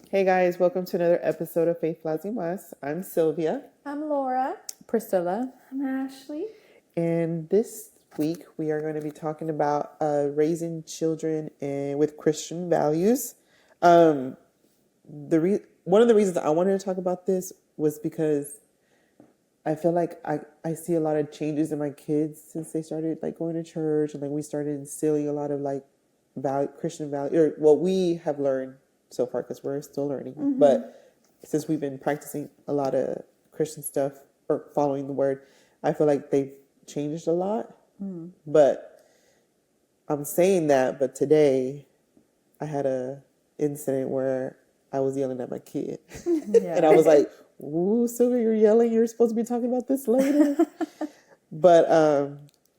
Hey guys, welcome to another episode of Faith Flies Más. I'm Sylvia. I'm Laura. Priscilla. I'm Ashley. And this week we are going to be talking about raising children and with Christian values. One of the reasons I wanted to talk about this was because I feel like I see a lot of changes in my kids since they started like going to church, and like we started instilling a lot of like Christian value, or what we have learned so far, because we're still learning. Mm-hmm. But since we've been practicing a lot of Christian stuff or following the word, I feel like they've changed a lot. Mm. But I'm saying that, but today I had a incident where I was yelling at my kid. Yeah. And I was like, ooh, Sylvia, you're yelling. You're supposed to be talking about this later. But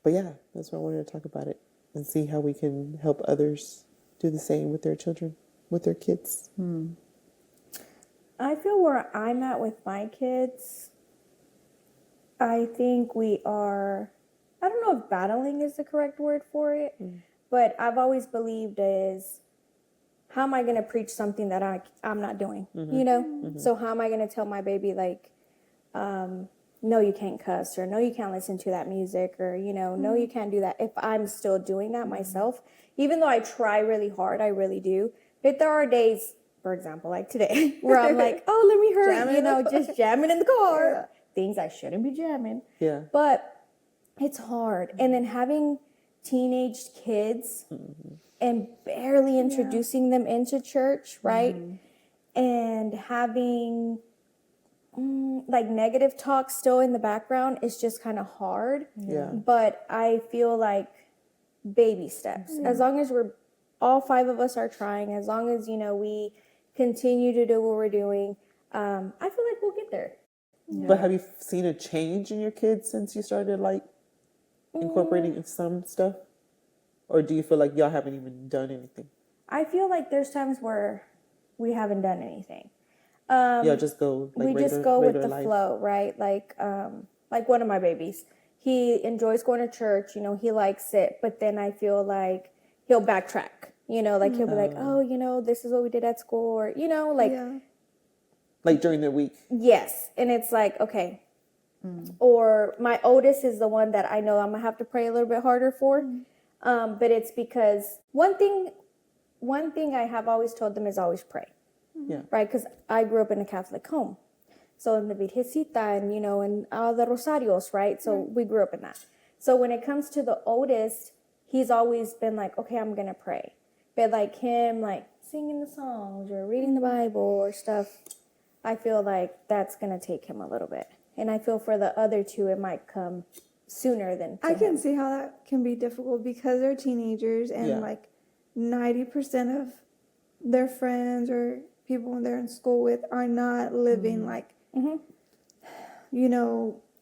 yeah, that's why I wanted to talk about it and see how we can help others do the same with their children, with their kids. I feel where I'm at with my kids, I think we are, I don't know if battling is the correct word for it, but I've always believed is, how am I going to preach something that I'm not doing, you know? Mm-hmm. So how am I going to tell my baby, like, no, you can't cuss, or no, you can't listen to that music, or, you know, no, you can't do that, if I'm still doing that myself, even though I try really hard, I really do. But there are days, for example, like today, where I'm like, oh, let me hurry, just jamming in the car. Yeah. Things I shouldn't be jamming. Yeah. But it's hard. And then having teenage kids and barely introducing them into church, right? And having like negative talk still in the background is just kind of hard. Yeah. But I feel like baby steps. As long as all five of us are trying, as long as, we continue to do what we're doing, I feel like we'll get there. Yeah. But have you seen a change in your kids since you started like incorporating some stuff? Or do you feel like y'all haven't even done anything? I feel like there's times where we haven't done anything. Just go like we just go with the flow, right? Like one of my babies, he enjoys going to church, he likes it, but then I feel like he'll backtrack, like he'll be like, oh, this is what we did at school, or, like during the week. Yes. And it's like, okay. Or my oldest is the one that I know I'm gonna have to pray a little bit harder for. But it's because one thing I have always told them is always pray. Yeah. Right? Because I grew up in a Catholic home. So in the Virgencita and, and all the Rosarios, right? So we grew up in that. So when it comes to the oldest, he's always been like, okay, I'm going to pray. But like him, like singing the songs or reading the Bible or stuff, I feel like that's going to take him a little bit. And I feel for the other two, it might come sooner than I can see how that can be difficult because they're teenagers and like 90% of their friends or people they're in school with are not living like,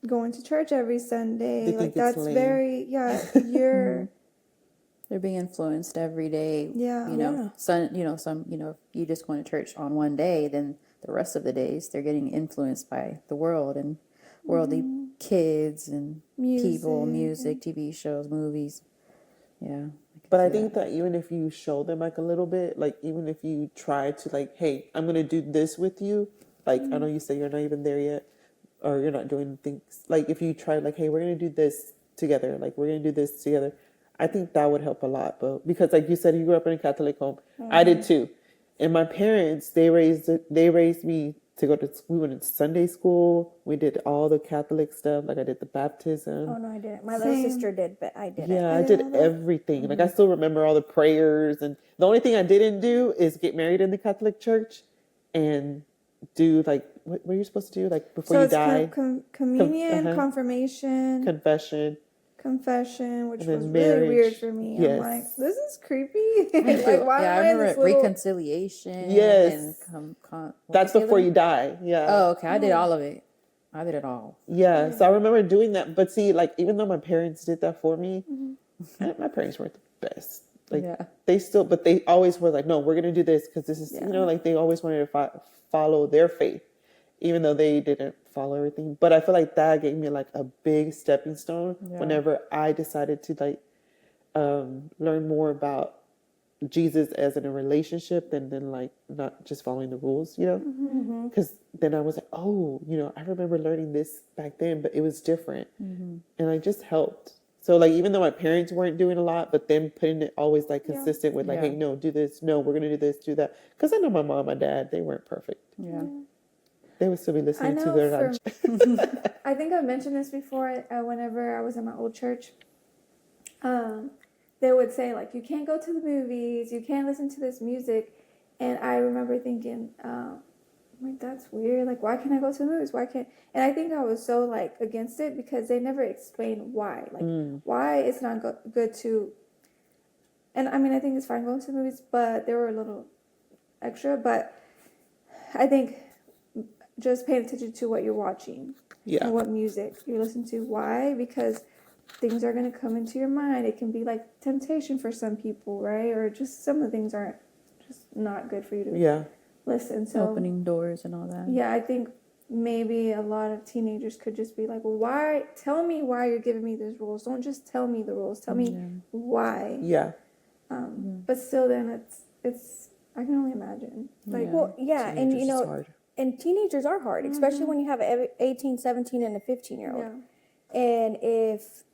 going to church every Sunday. Like that's lame. You're They're being influenced every day. Yeah. Some if you just going to church on one day, then the rest of the days they're getting influenced by the world and worldly kids and music, TV shows, movies. Yeah. But I think that even if you show them like a little bit, like even if you try to like, hey, I'm going to do this with you. Like, I know you say you're not even there yet or you're not doing things. Like if you try like, hey, we're going to do this together. Like we're going to do this together. I think that would help a lot. But because like you said, you grew up in a Catholic home. I did too. And my parents, they raised me to go to, we went to Sunday school. We did all the Catholic stuff. Like I did the baptism. Oh, no, I didn't. My little sister did, but I didn't. Yeah, I did everything. Like I still remember all the prayers. And the only thing I didn't do is get married in the Catholic church and do like, what are you supposed to do? Like before you die? Communion, confirmation. Confession, which was really weird for me. Yes. I'm like, this is creepy. Like, why am I remember reconciliation. Yes. That's before you die. Yeah. Oh, okay. I did all of it. I did it all. Yeah. So I remember doing that. But see, like, even though my parents did that for me, my parents weren't the best. Like, but they always were like, no, we're going to do this because this is, like they always wanted to follow their faith, even though they didn't follow everything. But I feel like that gave me like a big stepping stone whenever I decided to like learn more about Jesus as in a relationship than like not just following the rules, you know? Because then I was like, oh, you know, I remember learning this back then, but it was different. And I just helped. So like, even though my parents weren't doing a lot, but then putting it always like consistent with like, hey, no, do this. No, we're going to do this, do that. Because I know my mom, my dad, they weren't perfect. Yeah. They would still be listening to their lunch. I think I've mentioned this before. Whenever I was in my old church, they would say like, you can't go to the movies, you can't listen to this music, and I remember thinking, like, that's weird. Like, why can't I go to the movies? Why can't? And I think I was so like against it because they never explained why. Like, why it's not good to. And I mean, I think it's fine going to the movies, but they were a little extra. But I think just paying attention to what you're watching and what music you listen to. Why? Because things are going to come into your mind. It can be like temptation for some people, right? Or just some of the things aren't just not good for you to listen. So opening doors and all that. Yeah, I think maybe a lot of teenagers could just be like, well, why? Tell me why you're giving me these rules. Don't just tell me the rules. Tell me why. Yeah. But still, then it's. I can only imagine. Like, well, yeah, and you know, hard. and teenagers are hard, especially when you have an 18, 17, and a 15-year-old. Yeah. And if,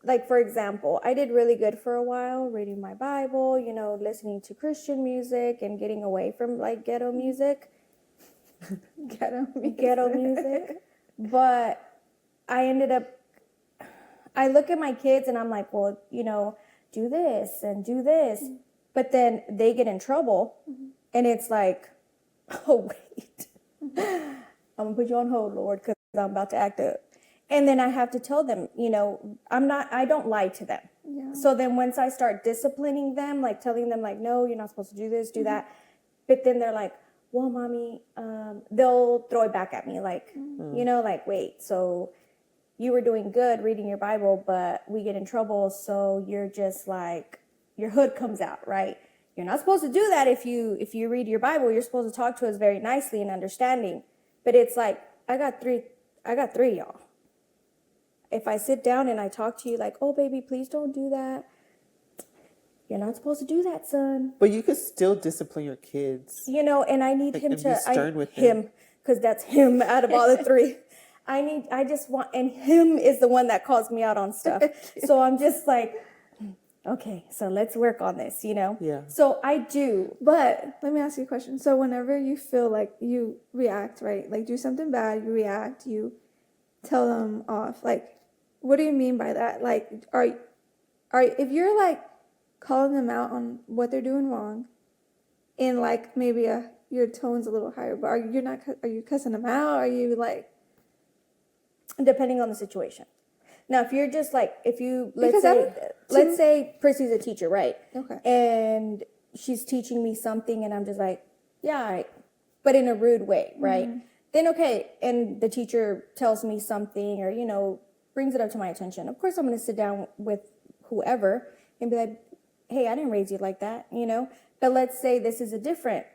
like, for example, I did really good for a while reading my Bible, you know, listening to Christian music and getting away from, like, ghetto music. Ghetto music. But I ended up, I look at my kids and I'm like, well, you know, do this and do this. But then they get in trouble and it's like, oh, wait. I'm going to put you on hold, Lord, because I'm about to act up. And then I have to tell them, you know, I don't lie to them. Yeah. So then once I start disciplining them, like telling them like, no, you're not supposed to do this, do that. But then they're like, well, mommy, they'll throw it back at me. Like, you know, like, wait, so you were doing good reading your Bible, but we get in trouble. So you're just like, your hood comes out, right? You're not supposed to do that. If you read your Bible, you're supposed to talk to us very nicely and understanding. But it's like, I got three, y'all. If I sit down and I talk to you like, oh, baby, please don't do that. You're not supposed to do that, son. But you could still discipline your kids. You know, and I need him and to, be stern with him, because that's him out of all the three. I just want, and him is the one that calls me out on stuff. So I'm just like, okay, so let's work on this, you know? Yeah. So I do. But let me ask you a question. So whenever you feel like you react, right? Like do something bad, you react, you tell them off. Like, what do you mean by that? Like, if you're like calling them out on what they're doing wrong, and like maybe your tone's a little higher, but are you cussing them out? Are you like? Depending on the situation. Now, if you're just like, let's say Prissy's a teacher, right? Okay. And she's teaching me something and I'm just like, yeah, all right. But in a rude way, right? Then, okay. And the teacher tells me something or, you know, brings it up to my attention. Of course, I'm going to sit down with whoever and be like, hey, I didn't raise you like that, you know? But let's say this is a different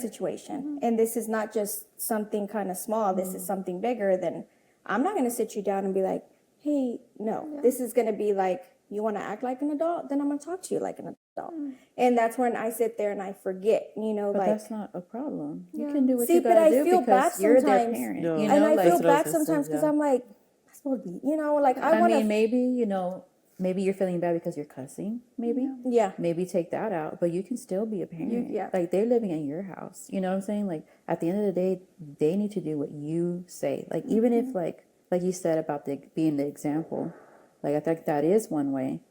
situation. And this is not just something kind of small. This is something bigger. Then I'm not going to sit you down and be like, hey, no, this is going to be like, you want to act like an adult? Then I'm going to talk to you like an adult. And that's when I sit there and I forget, you know, but like. that's not a problem. You can do what See, you but got to I do feel bad because you're their sometimes. parent. No. You know, And I like, feel bad sometimes because I'm like, I'm supposed to be, you know, like I want to. mean, maybe, you know, maybe you're feeling bad because you're cussing, maybe. Yeah. Maybe take that out, but you can still be a parent. Yeah. Like, they're living in your house. You know what I'm saying? Like, at the end of the day, they need to do what you say. Like, even if, like you said about being the example, like, I think that is one way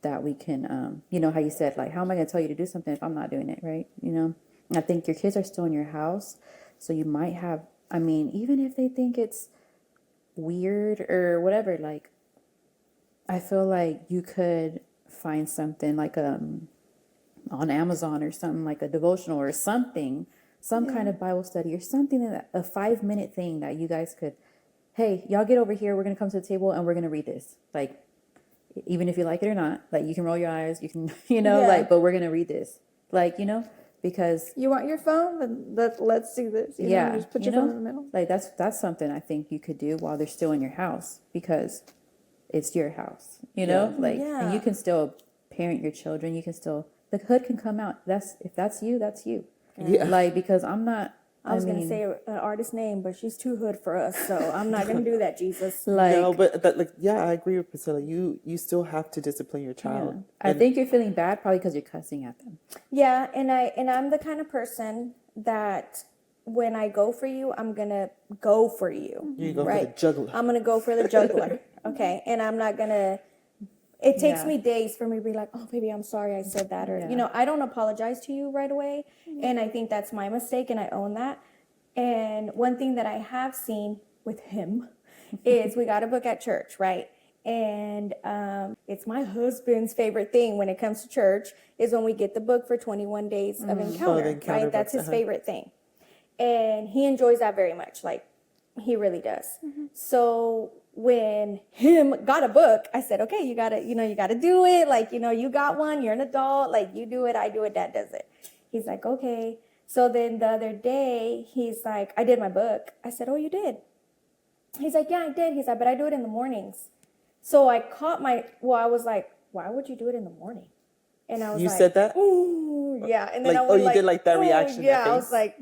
that we can, you know, how you said, like, how am I going to tell you to do something if I'm not doing it, right? You know? And I think your kids are still in your house, so you might have, I mean, even if they think it's weird or whatever, like, I feel like you could find something like on Amazon or something like a devotional or something, some kind of Bible study or something, that a 5-minute thing that you guys could, hey, y'all get over here. We're going to come to the table and we're going to read this. Like, even if you like it or not, like, you can roll your eyes, you can, you know, like, but we're going to read this. Like, you know, because. You want your phone? Then let's do this. You know, just put your phone in the middle. Like, that's something I think you could do while they're still in your house because it's your house, you know, like, and you can still parent your children, you can still, the hood can come out. If that's you, that's you. Yeah. Like, because I'm not, I was going to say an artist name, but she's too hood for us, so I'm not going to do that, Jesus. like, No, but that, like, yeah, I agree with Priscilla. You still have to discipline your child. I think you're feeling bad probably because you're cussing at them. Yeah, and I'm the kind of person that when I go for you, I'm gonna go for you. You go right? for the juggler. I'm gonna go for the juggler. Okay, and I'm not gonna. It takes Yeah. me days for me to be like, oh, baby, I'm sorry I said that, or Yeah. I don't apologize to you right away, and I think that's my mistake, and I own that. And one thing that I have seen with him is we got a book at church, right? And it's my husband's favorite thing when it comes to church is when we get the book for 21 days of encounter, encounter right? That's books, his favorite thing. And he enjoys that very much. Like, he really does. So when him got a book, I said, okay, you gotta do it. Like, you got one, you're an adult, like, you do it, I do it, Dad does it. He's like, okay. So then the other day, he's like, I did my book. I said, oh, you did? He's like, yeah, I did. He's like, but I do it in the mornings. So I I was like, why would you do it in the morning? And I was You like, said that? ooh, yeah. And then Like, I went you did like that "Ooh," reaction, Yeah, that I was face? like,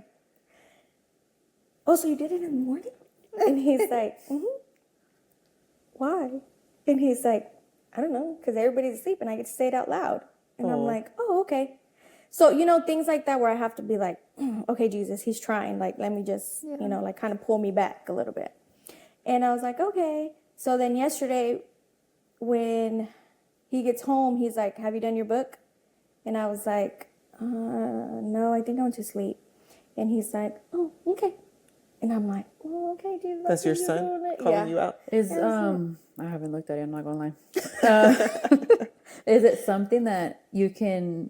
oh, so you did it in the morning? And he's like, why? And he's like, I don't know, because everybody's asleep and I get to say it out loud. And I'm Aw. like, oh, okay. So, things like that where I have to be like, okay, Jesus, he's trying. Like, let me just, like kind of pull me back a little bit. And I was like, okay. So then yesterday, when he gets home, he's like, have you done your book? And I was like, no, I think I went to sleep. And he's like, oh, okay. And I'm like, oh, okay, Jesus. That's your son calling you out? Is I haven't looked at it. I'm not gonna lie. Is it something that you can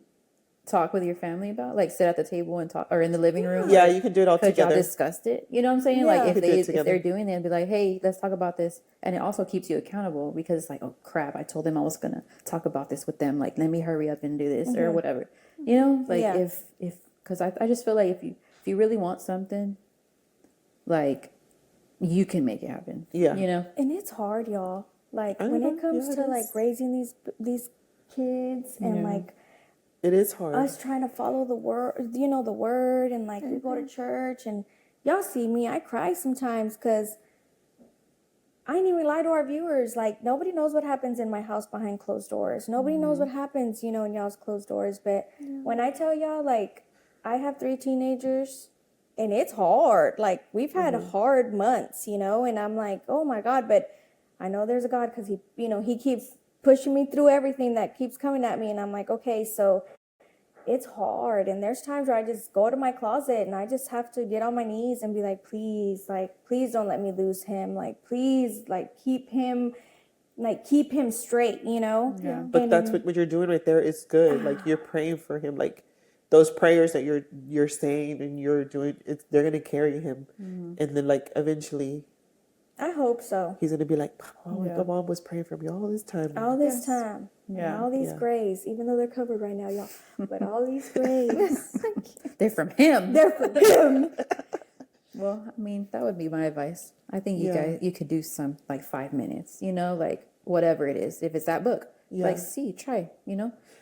talk with your family about, like sit at the table and talk, or in the living room? Yeah, you can do it all Could y'all together. discuss it? You know what I'm saying? Yeah. Like You if could do it if together. they're doing it, and be like, hey, let's talk about this, and it also keeps you accountable because it's like, oh crap, I told them I was gonna talk about this with them. Like, let me hurry up and do this or whatever. You know, like Yeah. if because I just feel like if you really want something, like you can make it happen. Yeah. You know. And it's hard, y'all. Like, I when know, it comes yeah, to it like is. raising these kids and like It is hard. us trying to follow the word, the word, and like we go to church and y'all see me, I cry sometimes because I ain't even lie to our viewers. Like, nobody knows what happens in my house behind closed doors. Nobody knows what happens, in y'all's closed doors. But when I tell y'all, like, I have 3 teenagers and it's hard. Like, we've had hard months, and I'm like, oh my God, but I know there's a God because he keeps pushing me through everything that keeps coming at me. And I'm like, okay, so it's hard. And there's times where I just go to my closet and I just have to get on my knees and be like, please don't let me lose him. Like, please, keep him straight, Yeah. But that's what you're doing right there is good. Like, you're praying for him. Like, those prayers that you're saying and you're doing, they're gonna carry him, and then like eventually I hope so. he's gonna be like, my mom was praying for me all this time. All this time. Yeah. And all these grays, even though they're covered right now, y'all. But all these grays, They're from him. they're for him. Well, I mean, that would be my advice. I think you could do some like 5 minutes, like whatever it is. If it's that book, like try,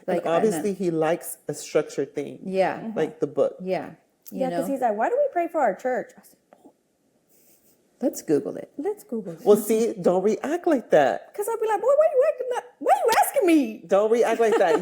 like And obviously he likes a structured thing. yeah, Like the book. yeah, Yeah, because he's like, why do we pray for our church? I said, let's Google it. let's Google it. Well, see, don't react like that. Because I'll be like, boy, why you acting that? Why you asking me? Don't react like that.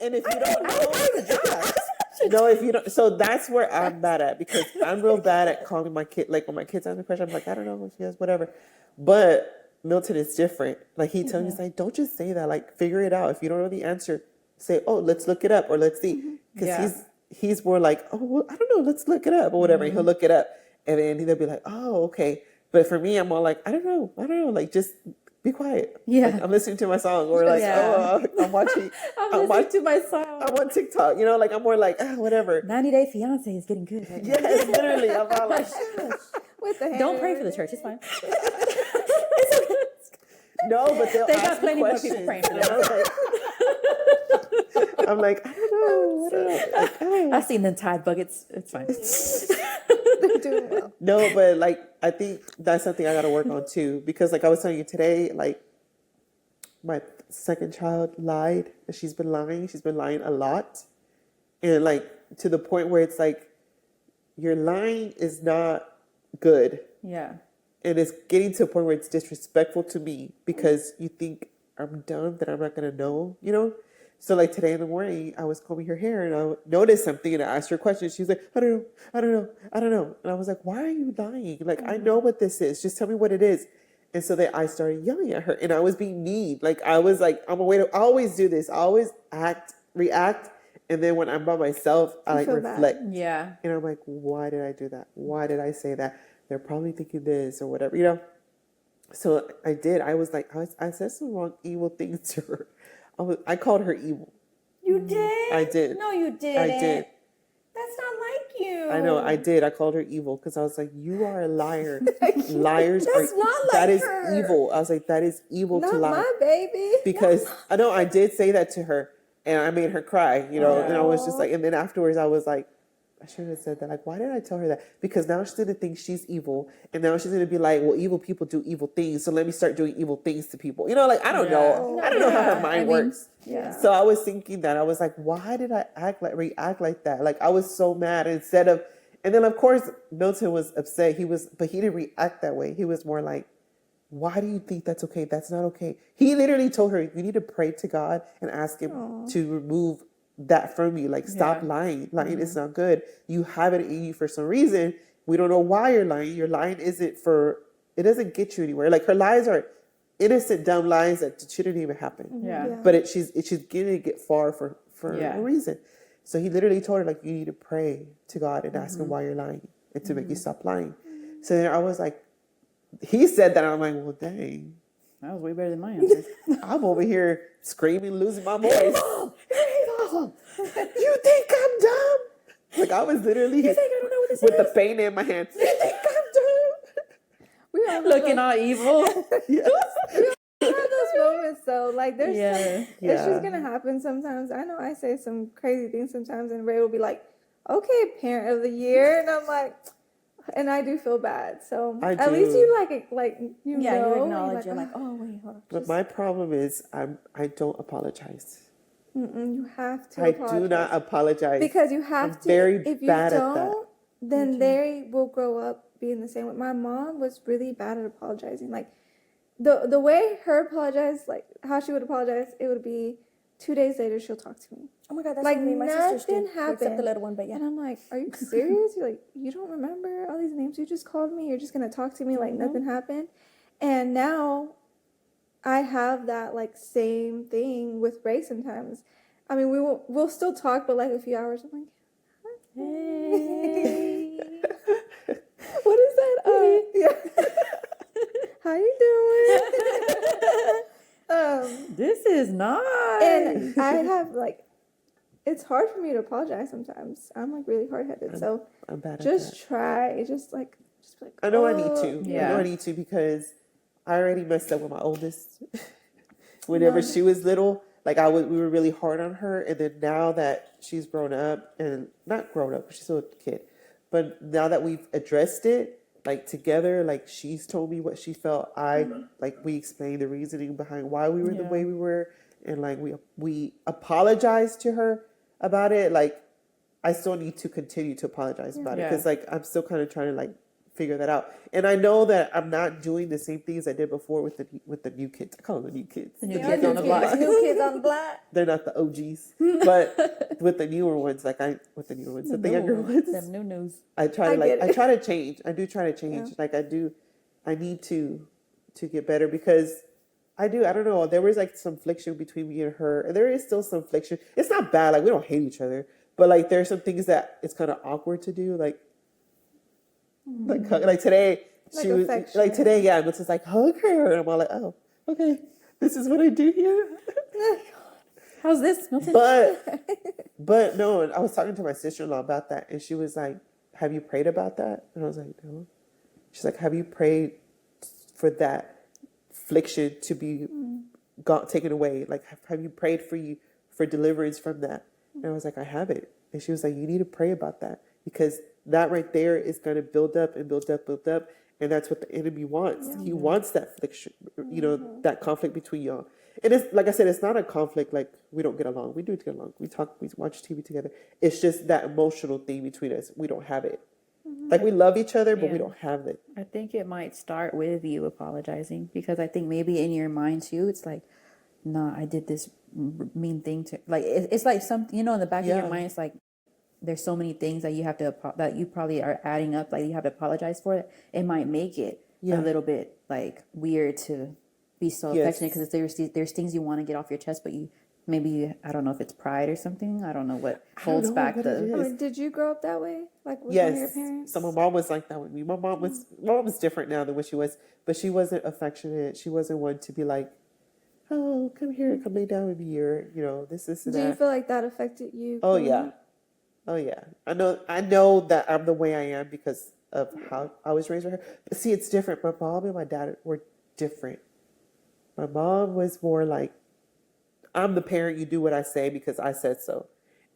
And if you don't know, no, if you don't, so that's where I'm bad at, because I'm real bad at calling my kid. Like, when my kids ask me a question, I'm like, I don't know what she has, whatever. But Milton is different. Like, he tells me, he's like, don't just say that. Like, figure it out. If you don't know the answer, say, oh, let's look it up, or let's see. Because he's more like, oh, well, I don't know, let's look it up, or whatever. And he'll look it up, and then he'll be like, oh, okay. But for me, I'm more like, I don't know, like, just be quiet. Yeah. Like, I'm listening to my song, or like, I'm watching. I'm listening to my song. I'm on TikTok, like, I'm more like, whatever. 90 Day Fiance is getting good. Right now. Yes, literally. I'm all like, With the hand Don't pray for the church. It's fine. no, but they'll They ask got me plenty more questions. people praying for and I'm like, I don't know. Like, oh. I've seen them Tide buckets. It's fine. They're doing well. No, but like, I think that's something I got to work on too, because like I was telling you today, like second child lied. She's been lying. She's been lying a lot. And like to the point where it's like, your lying is not good. Yeah. And it's getting to a point where it's disrespectful to me because you think I'm dumb, that I'm not going to know, you know? So like today in the morning, I was combing her hair and I noticed something and I asked her a question. She was like, I don't know, I don't know, I don't know. And I was like, why are you lying? Like, I know what this is. Just tell me what it is. And so then I started yelling at her and I was being mean. Like, I was like, I always do this. I always react. And then when I'm by myself, I like reflect. Bad. Yeah. And I'm like, why did I do that? Why did I say that? They're probably thinking this or whatever, you know? So I did. I was like, I said some wrong, evil things to her. I called her evil. You did? I did. No, you didn't. I did. That's not like you. I know, I did. I called her evil because I was like, you are a liar. Liars That's are, not like that is her. evil. I was like, that is evil Not to lie. my baby. Because I know I did say that to her and I made her cry, you know, and I was just like, and then afterwards I was like, I shouldn't have said that. Like, why did I tell her that? Because now she's going to think she's evil. And now she's going to be like, well, evil people do evil things. So let me start doing evil things to people. You know, like, I don't know. I don't know how her mind works. Yeah. So I was thinking that. I was like, why did I react like that? Like, I was so mad instead of, and then of course, Milton was upset. But he didn't react that way. He was more like, why do you think that's okay? That's not okay. He literally told her, you need to pray to God and ask him to remove that from you. Like, stop lying. Lying is not good. You have it in you for some reason. We don't know why you're lying. Your lying it doesn't get you anywhere. Like, her lies are innocent, dumb lies that shouldn't even happen. Yeah. But she's getting to get far for a reason. So he literally told her, like, you need to pray to God and ask him why you're lying and to make you stop lying. So then I was like, he said that. I'm like, well, dang. That was way better than my answer. I'm over here screaming, losing my voice. You think I'm dumb? Like, I was literally You think I don't know what this with is? the pain in my hand. You think I'm dumb? We all Looking all evil. Yes. have those moments though. Like there's it's Yeah. just gonna happen sometimes. I know I say some crazy things sometimes and Ray will be like, okay, parent of the year, and I'm like, and I do feel bad. So I at do. least you you Yeah, know, you acknowledge. You're like, "Oh, oh wait, hold on. But my problem is I don't apologize. you have to I apologize. do not apologize. Because you have I'm to. very if you bad at don't, that. then they will grow up being the same way. My mom was really bad at apologizing. Like the way her apologize, like how she would apologize, it would be 2 days later she'll talk to me. Oh my god, that's Like, what me and my sisters do. nothing Except the happened. little one, but yeah. And I'm like, are you serious? You're like, you don't remember all these names you just called me? You're just gonna talk to me like nothing happened? And now I have that like same thing with Ray sometimes. I mean, we'll still talk, but like a few hours, I'm like, Hey. what is that? Yeah. How you doing? This is nice. And I have like, it's hard for me to apologize sometimes. I'm like really hard headed. So I'm bad at that. just try. Just be like, I know I need to. Yeah. I know I need to because I already messed up with my oldest. Whenever she was little, like we were really hard on her, and then now that she's grown up, and not grown up, she's still a kid, but now that we've addressed it, like together, like she's told me what she felt. Like we explained the reasoning behind why we were the way we were, and like we apologized to her about it. Like I still need to continue to apologize about it because like I'm still kind of trying to like figure that out. And I know that I'm not doing the same things I did before with the new kids. I call them the new kids. The new kids on the block. New kids on the block. They're not the OGs, but with the newer ones, with the younger ones, Them new news. I try to I try to change. I do try to change. Yeah. Like I need to get better because I don't know. There was like some friction between me and her, and there is still some friction. It's not bad. Like we don't hate each other, but like there's some things that it's kind of awkward to do. Like today, she was affection. like today, yeah, but it's like hug her, and I'm all like, oh, okay, this is what I do here. How's this, Milton? But no, and I was talking to my sister-in-law about that, and she was like, have you prayed about that? And I was like, no. She's like, have you prayed for that affliction to be taken away? Like, have you prayed for deliverance from that? And I was like, I haven't. And she was like, you need to pray about that because that right there is going to build up and build up, and that's what the enemy wants. He wants that affliction, that conflict between y'all. And it's like I said, it's not a conflict. Like we don't get along. We do get along. We talk. We watch TV together. It's just that emotional thing between us. We don't have it. Like we love each other, but we Yeah. don't have it. I think it might start with you apologizing because I think maybe in your mind too, it's like, nah, I did this mean thing to like it's like something in the back of Yeah. your mind. It's like there's so many things that you have to that you probably are adding up. Like you have to apologize for it. It might make it Yeah. a little bit like weird to be so Yes. affectionate because there's things you want to get off your chest, but I don't know if it's pride or something. I don't know what holds know back what it the. is. I mean, did you grow up that way? Like with one of your Yes. parents? So my mom was like that with me. My mom was different now than what she was, but she wasn't affectionate. She wasn't one to be like, oh, come here, come lay down with me, or this, and Do you that. feel like that affected you? Oh growing yeah, up? oh yeah. I know that I'm the way I am because of how I was raised with her. But see, it's different. My mom and my dad were different. My mom was more like, I'm the parent. You do what I say because I said so,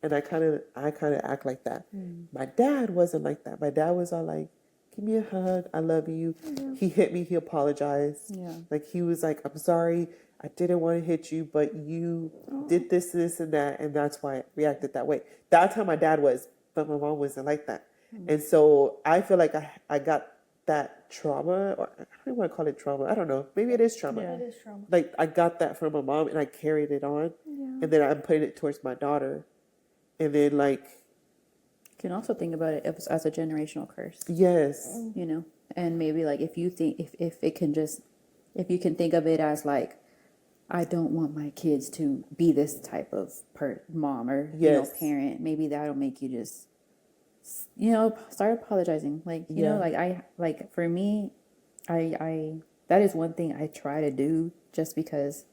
and I kind of act like that. My dad wasn't like that. My dad was all like, "Give me a hug. I love you." He hit me. He apologized. Yeah. Like he was like, "I'm sorry. I didn't want to hit you, but you did this, and that, and that's why I reacted that way." That's how my dad was, but my mom wasn't like that. And so I feel like I got that trauma, or I don't want to call it trauma. I don't know. Maybe it is trauma. Yeah. It is trauma. Like I got that from my mom and I carried it on, and then I'm putting it towards my daughter, and then like You can also think about it as a generational curse. yes, And maybe like if you think if you can think of it as like, I don't want my kids to be this type of mom or Yes. parent, maybe that'll make you just start apologizing. Like Yeah. like for me, I that is one thing I try to do just because.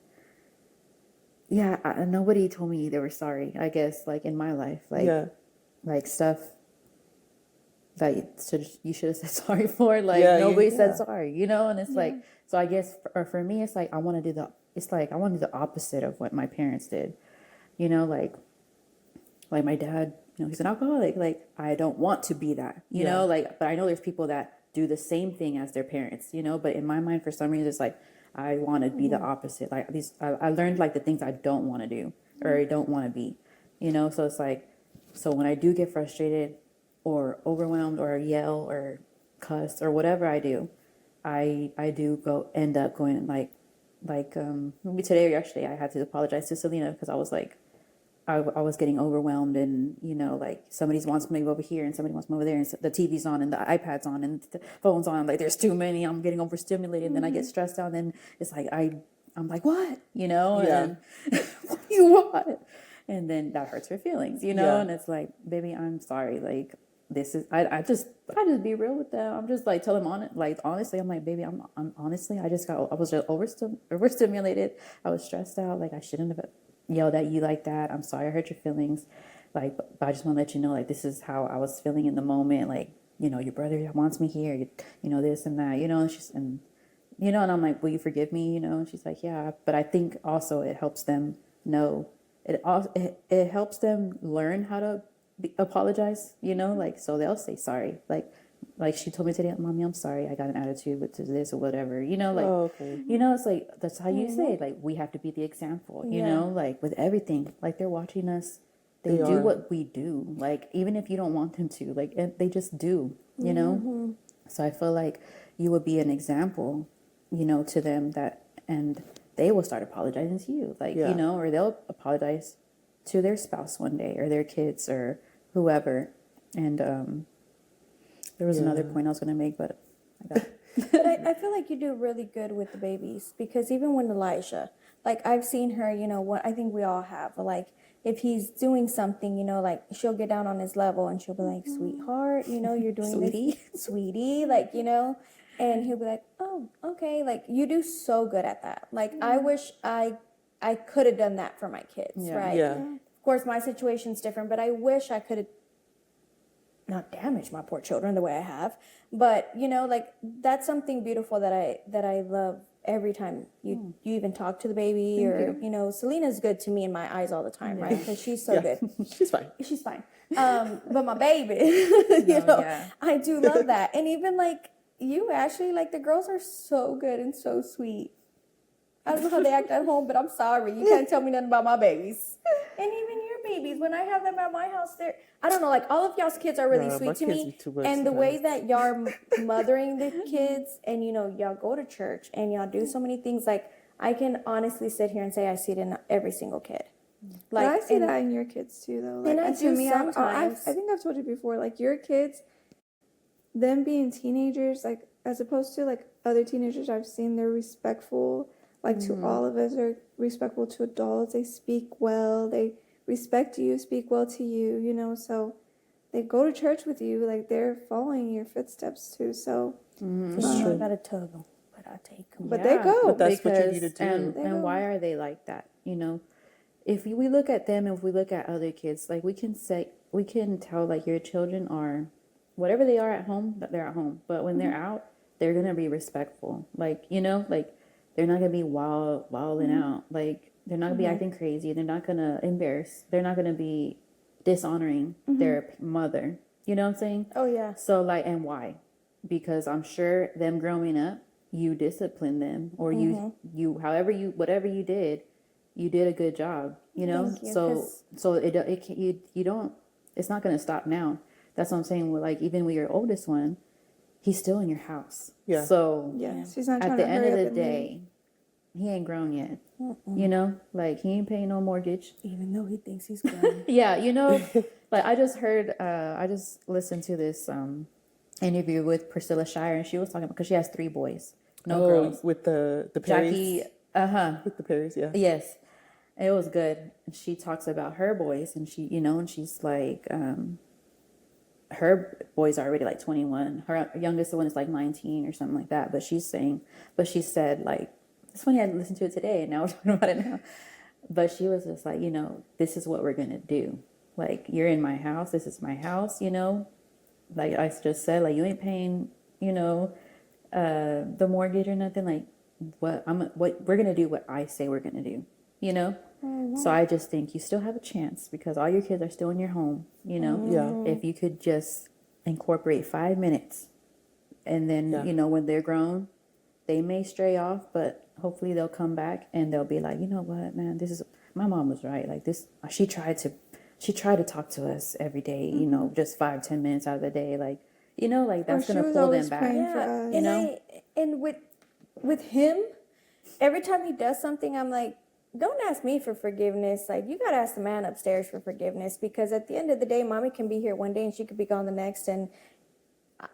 Yeah, nobody told me they were sorry. I guess like in my life, like stuff that you should have said sorry for. Like nobody said sorry, and it's like, so I guess for me, it's like I want to do the opposite of what my parents did, like my dad, he's an alcoholic. Like I don't want to be that, but I know there's people that do the same thing as their parents, but in my mind, for some reason, it's like, I want to be the opposite. Like I learned like the things I don't want to do or I don't want to be, so it's like, so when I do get frustrated or overwhelmed or yell or cuss or whatever I do, I do end up going like maybe today or yesterday I had to apologize to Selena because I was like, I was getting overwhelmed and, like somebody wants me over here and somebody wants me over there and the TV's on and the iPad's on and the phone's on. Like there's too many. I'm getting overstimulated. And then I get stressed out. And it's like, I'm like, what? And then, what do you want? And then that hurts her feelings, and it's like, baby, I'm sorry. Like this is, I just be real with them. I'm just like, tell them honestly, I'm like, baby, I'm honestly, I was just overstimulated. I was stressed out. Like I shouldn't have yelled at you like that. I'm sorry I hurt your feelings. Like, but I just want to let you know, like, this is how I was feeling in the moment. Like, your brother wants me here, this and that, and I'm like, will you forgive me? And she's like, yeah. But I think also it helps them know, it helps them learn how to apologize, like, so they'll say sorry. Like she told me today, Mommy, I'm sorry. I got an attitude with this or whatever, okay. it's like, that's how you say it. Like, we have to be the example, like with everything, like they're watching us. They do what we do. Like, even if you don't want them to, like, they just do, So I feel like you would be an example, to them and they will start apologizing to you, like, or they'll apologize to their spouse one day or their kids or whoever. And, there was another point I was going to make, but I got But I feel like you do really good with the babies because even when Elijah, like I've seen her, what I think we all have, like if he's doing something, like she'll get down on his level and she'll be like, sweetheart, you're doing Sweetie. this, sweetie, like, and he'll be like, oh, okay. Like you do so good at that. Like I wish I could have done that for my kids, right? Yeah. Of course, my situation's different, but I wish I could have not damage my poor children the way I have, but like that's something beautiful that I love every time you even talk to the baby or Selena's good to me in my eyes all the time, right? Because she's so good. She's fine. She's fine. But my baby, I do love that, and even like you, Ashley, like the girls are so good and so sweet. I don't know how they act at home, but I'm sorry. You can't tell me nothing about my babies. And even your babies, when I have them at my house, I don't know, like all of y'all's kids are really Nah, my sweet to kids me. be too much And the way sometimes. that y'all are mothering the kids and, y'all go to church and y'all do so many things, like I can honestly sit here and say I see it in every single kid. But I see that in your kids too, though. Like, and I to do me, sometimes. I think I've told you before, like your kids, them being teenagers, like as opposed to like other teenagers I've seen, they're respectful. Like to all of us, they're respectful to adults. They speak well. They respect you, speak well to you. So they go to church with you. Like they're following your footsteps too. So It's true. I got to tug them, but I take them. But they go. But that's what you need to do. And why are they like that? If we look at them, if we look at other kids, like we can tell like your children are, whatever they are at home, that they're at home. But when they're out, they're gonna be respectful. Like like they're not gonna be wilding out. Like they're not gonna be acting crazy. They're not gonna embarrass. They're not gonna be dishonoring their mother. You know what I'm saying? Oh, yeah. So like, and why? Because I'm sure them growing up, you disciplined them, or you however whatever you did a good job. Thank you, So you don't. It's not gonna stop now. That's what I'm saying. Like even with your oldest one, he's still in your house. Yeah. So yes, he's not trying at the to end hurry of up the and day, he ain't grown yet. Like he ain't paying no mortgage. Even though he thinks he's grown. Yeah, like I just heard, I just listened to this interview with Priscilla Shire, and she was talking about, because she has 3 boys, no girls. With the Perrys. Jackie, With the Perrys, yeah. yes, it was good. She talks about her boys, and and she's like, her boys are already like 21. Her youngest one is like 19 or something like that. But she said like, it's funny, I listened to it today and now we're talking about it now. But she was just like, this is what we're going to do. Like, you're in my house. This is my house, Like I just said, like, you ain't paying, the mortgage or nothing. Like, what we're going to do what I say we're going to do, So I just think you still have a chance because all your kids are still in your home, Yeah. If you could just incorporate 5 minutes and then, when they're grown, they may stray off, but hopefully they'll come back and they'll be like, you know what, man, my mom was right. Like this, she tried to talk to us every day, just 5-10 minutes out of the day. Like, like that's going to pull them back. Yeah. And with him, every time he does something, I'm like, don't ask me for forgiveness. Like, you got to ask the man upstairs for forgiveness, because at the end of the day, mommy can be here one day and she could be gone the next. And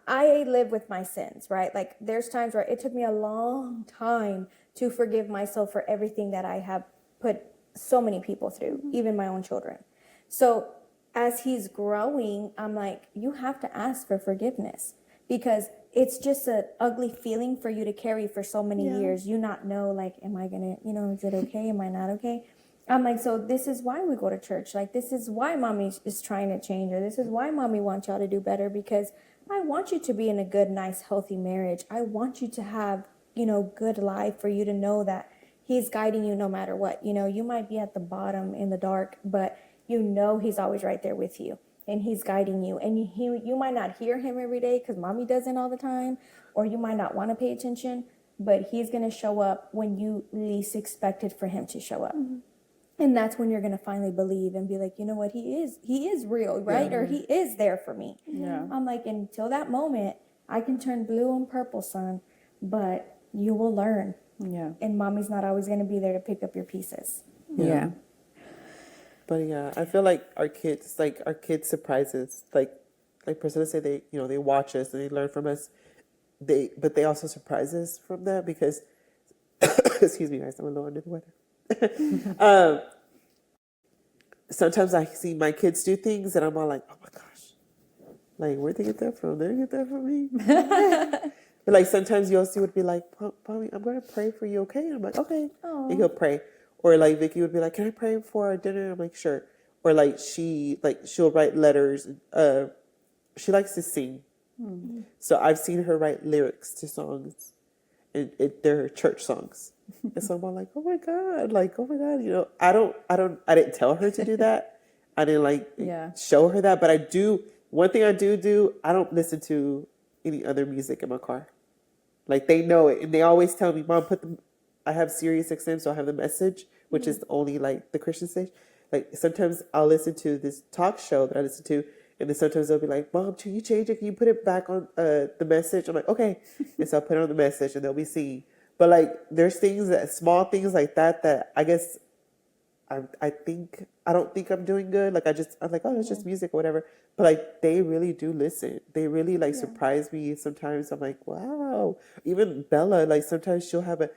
I live with my sins, right? Like, there's times where it took me a long time to forgive myself for everything that I have put so many people through, even my own children. So as he's growing, I'm like, you have to ask for forgiveness, because it's just an ugly feeling for you to carry for so many years. You not know, like, am I going to, is it okay? Am I not okay? I'm like, so this is why we go to church. Like, this is why mommy is trying to change, or this is why mommy wants y'all to do better, because I want you to be in a good, nice, healthy marriage. I want you to have, good life, for you to know that he's guiding you no matter what. You might be at the bottom in the dark, but he's always right there with you. And he's guiding you. And you might not hear him every day because mommy doesn't all the time, or you might not want to pay attention, but he's going to show up when you least expected for him to show up. Mm-hmm. And that's when you're going to finally believe and be like, you know what, he is real, right? Yeah. Or he is there for me. Yeah. I'm like, until that moment, I can turn blue and purple, son, but you will learn. Yeah. And mommy's not always going to be there to pick up your pieces. Yeah. But yeah, I feel like our kids surprise us. Like Priscilla said, they watch us and they learn from us. But they also surprise us from that because, excuse me, guys, I'm a little under the weather. Sometimes I see my kids do things and I'm all like, oh my gosh, like, where'd they get that from? They didn't get that from me. But like sometimes you'll see would be like, Mommy, I'm going to pray for you, okay? And I'm like, okay. Aww. And he'll pray. Or like Vicky would be like, can I pray for our dinner? I'm like, sure. Or like she'll write letters. She likes to sing. Mm-hmm. So I've seen her write lyrics to songs. And they're church songs. And so I'm all like, oh my God, I didn't tell her to do that. I didn't show her that. But one thing I do, I don't listen to any other music in my car. Like, they know it. And they always tell me, Mom, put I have Sirius XM, so I have the message, which is only like the Christian station. Like sometimes I'll listen to this talk show that I listen to, and then sometimes they'll be like, "Mom, can you change it? Can you put it back on the message?" I'm like, "Okay," and so I'll put it on the message, and they'll be singing. But like, there's things small things like that I guess I don't think I'm doing good. Like I'm like, oh, it's just music or whatever. But like they really do listen. They really like surprise me. Sometimes I'm like, wow. Even Bella, like sometimes she'll have a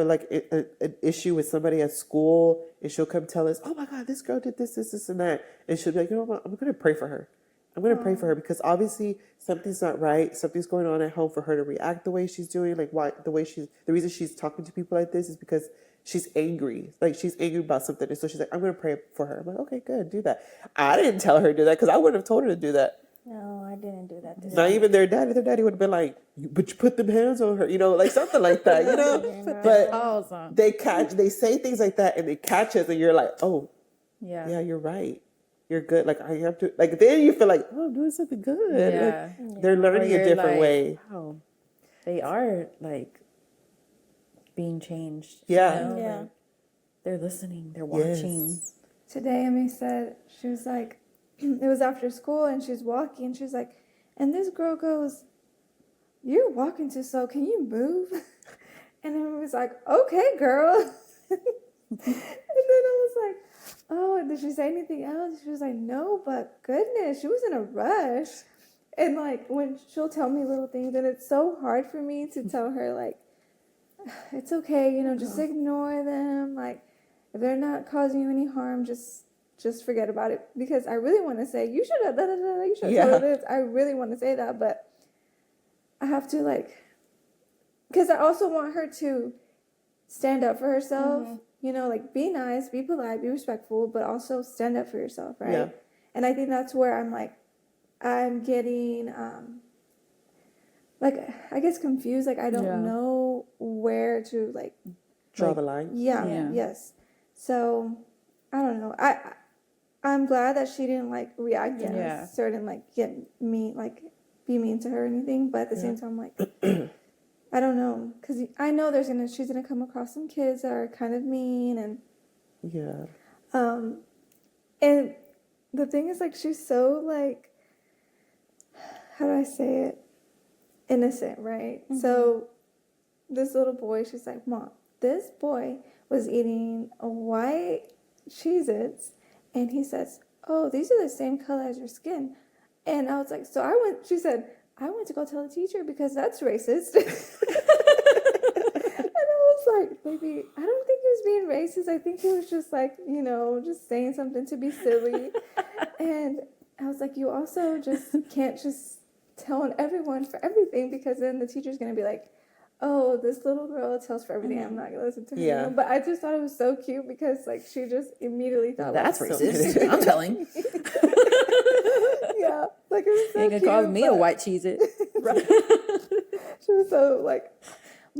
like an issue with somebody at school, and she'll come tell us, oh my God, this girl did this, and that, and she'll be like, you know what, I'm gonna pray for her. I'm gonna pray for her because obviously something's not right. Something's going on at home for her to react the way she's doing. Like the reason she's talking to people like this is because she's angry. Like she's angry about something. And so she's like, I'm going to pray for her. I'm like, okay, good. Do that. I didn't tell her to do that because I wouldn't have told her to do that. No, I didn't do that. Not even their daddy. Their daddy would have been like, but you put them hands on her, like something like that, But they say things like that and they catch us and you're like, oh, yeah, you're right. You're good. Like I have to, like then you feel like, oh, I'm doing something good. Yeah. Like, they're learning a different way. Wow. They are like being changed. Yeah. Yeah. Like, they're listening. They're watching. Yes. Today, Amy said, she was like, it was after school and she's walking and she's like, and this girl goes, you're walking too slow. Can you move? And I was like, okay, girl. And then I was like, oh, did she say anything else? She was like, no, but goodness, she was in a rush. And like when she'll tell me little things, and it's so hard for me to tell her like, it's okay, just ignore them. Like if they're not causing you any harm, just forget about it. Because I really want to say, you should have you should have told her this. I really want to say that, but I have to because I also want her to stand up for herself. Like be nice, be polite, be respectful, but also stand up for yourself, right? Yeah. And I think that's where I'm getting, I guess confused. Like, I don't know where to, draw the line. Yeah, yes. So, I don't know. I'm glad that she didn't, react in a certain, get me, be mean to her or anything. But at the same time, I don't know. Because I know she's going to come across some kids that are kind of mean and... Yeah. And the thing is, she's so, how do I say it? Innocent, right? Mm-hmm. So this little boy, she's like, Mom, this boy was eating a white Cheez-Its, and he says, oh, these are the same color as your skin. And I was like, she said, I went to go tell the teacher because that's racist. And I was like, baby, I don't think he was being racist. I think he was just just saying something to be silly. And I was like, you also just can't just tell on everyone for everything, because then the teacher's going to be like, oh, this little girl tells for everything. I'm not going to listen to her. Yeah. But I just thought it was so cute because she just immediately thought, that's racist. I'm telling. Yeah. It was so you can call me a white Cheez-It. Right. She was so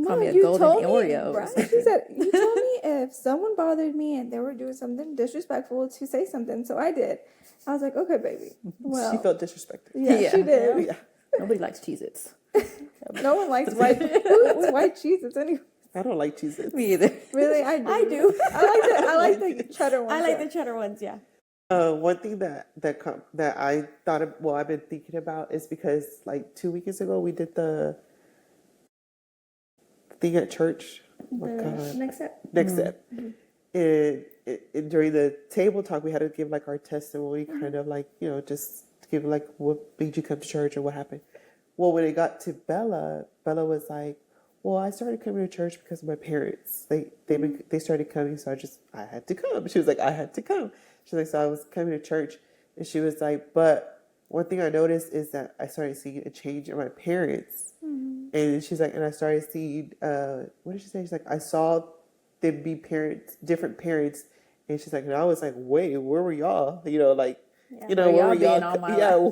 call me a you golden told Oreo. Me, right? She said, you told me if someone bothered me and they were doing something disrespectful to say something. So I did. I was like, okay, baby. Well, she felt disrespected. Yeah, she did. Yeah. Nobody likes Cheez-Its. No one likes white Cheez-Its anyway. I don't like Cheez-Its. Me either. Really, I do. I do. I like the cheddar ones. I like the cheddar ones, yeah. One thing that I thought of, I've been thinking about is because 2 weeks ago we did the thing at church. Oh my God. Next step. Mm-hmm. And during the table talk, we had to give our testimony, kind of just give what made you come to church or what happened. Well, when it got to Bella was like, well, I started coming to church because of my parents. They started coming, so I had to come. She was like, I had to come. She's like, so I was coming to church, and she was like, but one thing I noticed is that I started seeing a change in my parents. Mm-hmm. And she's like, and I started seeing, what did she say? She's like, I saw them be different parents. And she's like, and I was like, wait, where were y'all? Where were y'all?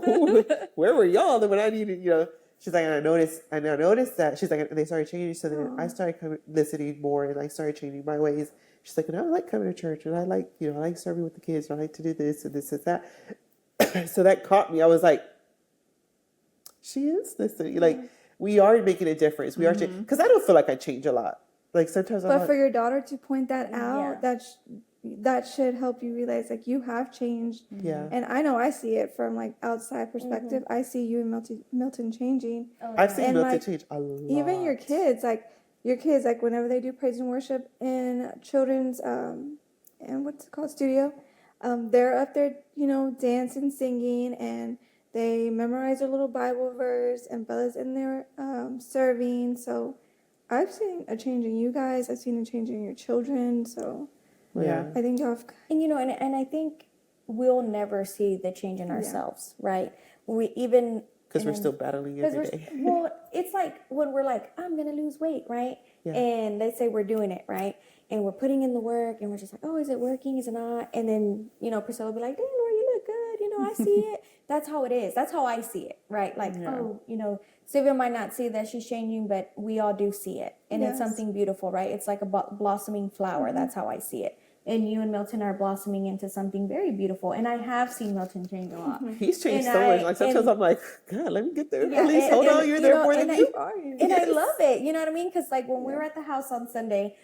Where were y'all when I needed, She's like, and I noticed that. She's like, and they started changing. So then I started listening more, and I started changing my ways. She's like, and I like coming to church, and I like, I like serving with the kids, and I like to do this and this and that. So that caught me. I was like, she is listening. We are making a difference. We are changing. Because I don't feel like I change a lot. like sometimes I'm But like, for your daughter to point that out, Yeah. that should help you realize like you have changed. yeah. And I know I see it from like outside perspective. I see you and Milton changing. I've seen And, Milton like, change a lot. Even your kids, like whenever they do praise and worship in children's and what's it called, studio, they're up there, dancing, singing, and they memorize a little Bible verse, and Bella's in there serving. So I've seen a change in you guys. I've seen a change in your children. So Yeah. I think y'all have. And and I think we'll never see the change in ourselves, right? We even Because we're still battling every day. well, it's like when we're like, I'm gonna lose weight, right? Yeah. And they say we're doing it, right? And we're putting in the work, and we're just like, oh, is it working? Is it not? And then Priscilla will be like, dang, Lord, you look good. I see it. That's how it is. That's how I see it, right? Like, Sylvia might not see that she's changing, but we all do see it, and it's something beautiful, right? It's like a blossoming flower. That's how I see it. And you and Milton are blossoming into something very beautiful. And I have seen Milton change a lot. He's changed And so much. Like sometimes I'm like, God, let me get there. Yeah, At least hold on, you're there more than you. And I love it. You know what I mean? Because like when we were at the house on Sunday,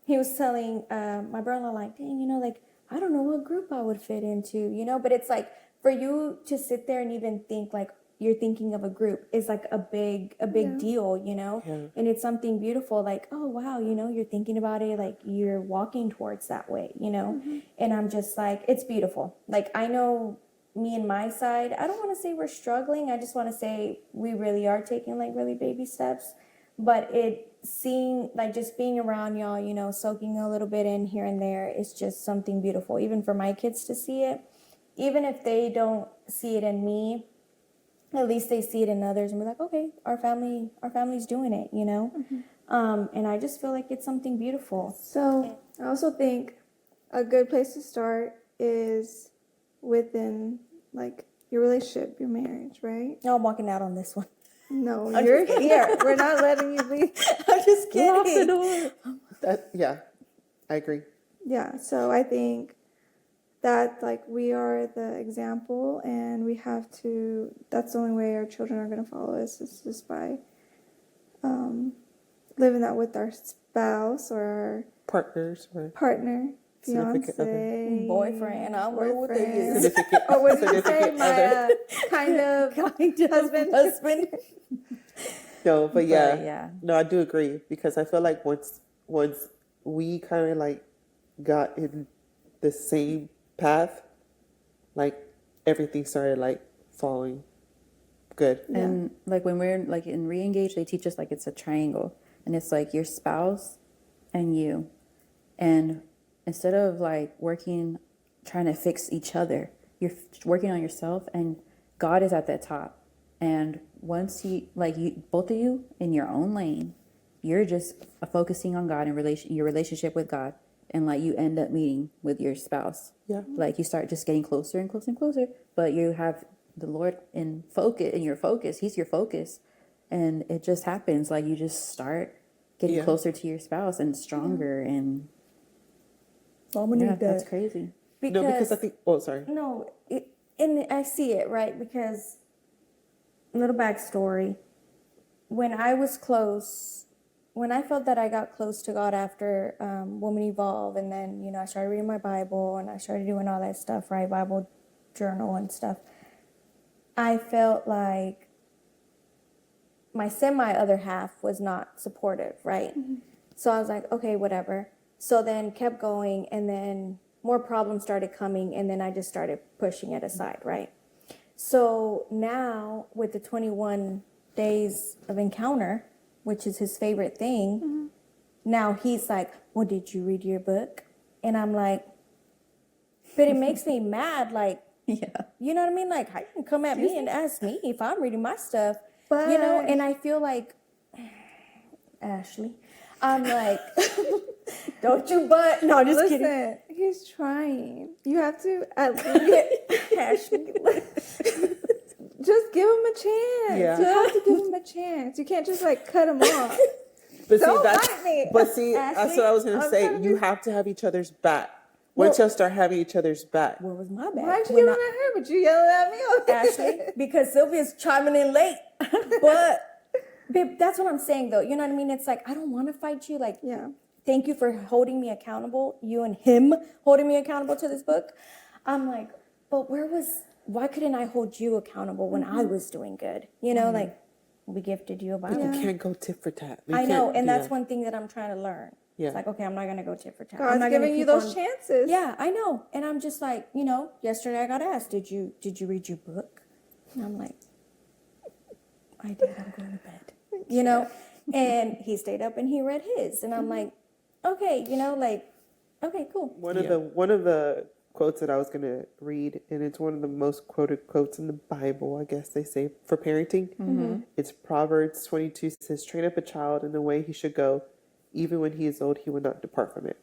he was telling my brother-in-law, like, dang, like, I don't know what group I would fit into, but it's like for you to sit there and even think like you're thinking of a group is like a big deal, and it's something beautiful. Like, oh, wow, you're thinking about it. Like you're walking towards that way, and I'm just like, it's beautiful. Like, I know me and my side, I don't want to say we're struggling. I just want to say we really are taking like really baby steps, but seeing like just being around y'all, soaking a little bit in here and there is just something beautiful. Even for my kids to see it, even if they don't see it in me, at least they see it in others and be like, okay, our family's doing it, and I just feel like it's something beautiful. So I also think a good place to start is within like your relationship, your marriage, right? No, I'm walking out on this one. No, you're here. We're not letting you leave. I'm just kidding. Lock the door. Yeah, I agree. Yeah, so I think that like we are the example, and we have to. That's the only way our children are going to follow us is just by living that with our spouse or our Partners or partner, significant other. fiance, Boyfriend. I don't know what they is. Significant, or what did you say? significant My other. kind of husband. No, but yeah. yeah. No, I do agree because I feel like once we kind of like got in the same path, like everything started like falling good. And like when we're like in re-engage, they teach us like it's a triangle, and it's like your spouse and you, and instead of like trying to fix each other, you're working on yourself, and God is at the top. And once both of you in your own lane, you're just focusing on God and your relationship with God, and like you end up meeting with your spouse. Yeah. Like you start just getting closer and closer and closer, but you have the Lord in your focus. He's your focus, and it just happens. Like you just start getting closer to your spouse and stronger, and that's crazy. Because I think. Oh, sorry. No, and I see it, right? Because, little backstory, when I felt that I got close to God after Woman Evolve, and then, I started reading my Bible, and I started doing all that stuff, right? Bible journal and stuff. I felt like my other half was not supportive, right? Mm-hmm. So I was like, okay, whatever. So then kept going, and then more problems started coming, and then I just started pushing it aside, right? So now with the 21 days of encounter, which is his favorite thing, now he's like, well, did you read your book? And I'm like, but it makes me mad, like, you know what I mean? Like, how you can come at me and ask me if I'm reading my stuff, But and I feel like, Ashley, I'm like, don't you but, no, just kidding. Listen, he's trying. You have to at least Ashley. just give him a chance. Yeah. You have to give him a chance. You can't just like cut him off. But Don't that's bite me. that's Ashley, what I was gonna I'm say. trying to You be- have to have each other's back. Once y'all start having each other's back. Where was my bag? Why'd you When yell at her? But you yelling at me? Ashley, because Sylvia's chiming in late. But Babe, that's what I'm saying though. You know what I mean? It's like, I don't want to fight you. Like, Yeah. thank you for holding me accountable. You and him holding me accountable to this book. I'm like, but why couldn't I hold you accountable when I was doing good? You know, like, we gifted you a Bible. People can't go tit for tat. We I know, can't and do that's that. one thing that I'm trying to learn. Yeah. It's like, okay, I'm not going to go tit for tat. I'm God's not gonna giving you keep those on- chances. Yeah, I know. And I'm just like, yesterday I got asked, did you read your book? And I'm like, I did. I'm going to bed. And he stayed up and he read his. And I'm like, okay, okay, cool. One of the quotes that I was gonna read, and it's one of the most quoted quotes in the Bible, I guess they say, for parenting. It's Proverbs 22 says, "Train up a child in the way he should go, even when he is old, he will not depart from it."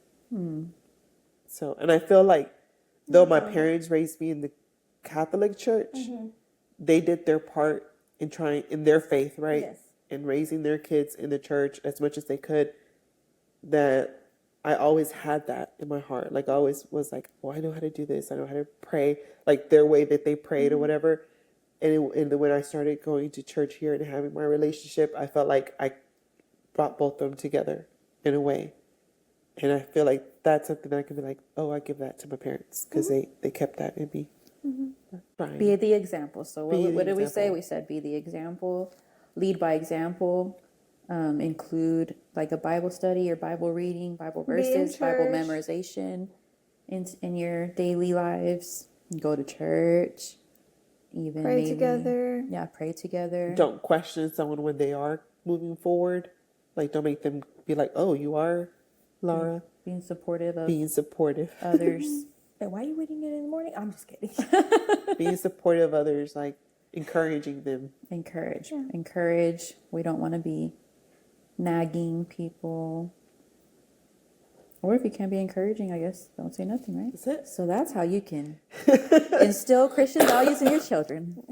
So, and I feel like though my parents raised me in the Catholic Church, they did their part in their faith, right? Yes. In raising their kids in the church as much as they could. That I always had that in my heart. Like I always was like, oh, I know how to do this. I know how to pray, like their way that they prayed or whatever. And when I started going to church here and having my relationship, I felt like I brought both of them together in a way. And I feel like that's something that I can be like, oh, I give that to my parents because they kept that in me. Trying. Be the example. So Be the what did we say? example. We said be the example, lead by example, include like a Bible study or Bible reading, Bible Be in verses, Bible church. memorization in your daily lives. Go to church, even Pray maybe, together. Yeah, pray together. Don't question someone when they are moving forward. Like, don't make them be like, oh, you are, Laura. Being supportive of Being supportive. others. Wait, why are you waiting it in the morning? I'm just kidding. Being supportive of others, like encouraging them. Encourage. We don't want to be nagging people. Or if you can't be encouraging, I guess don't say nothing, right? That's it. So that's how you can instill Christian values in your children.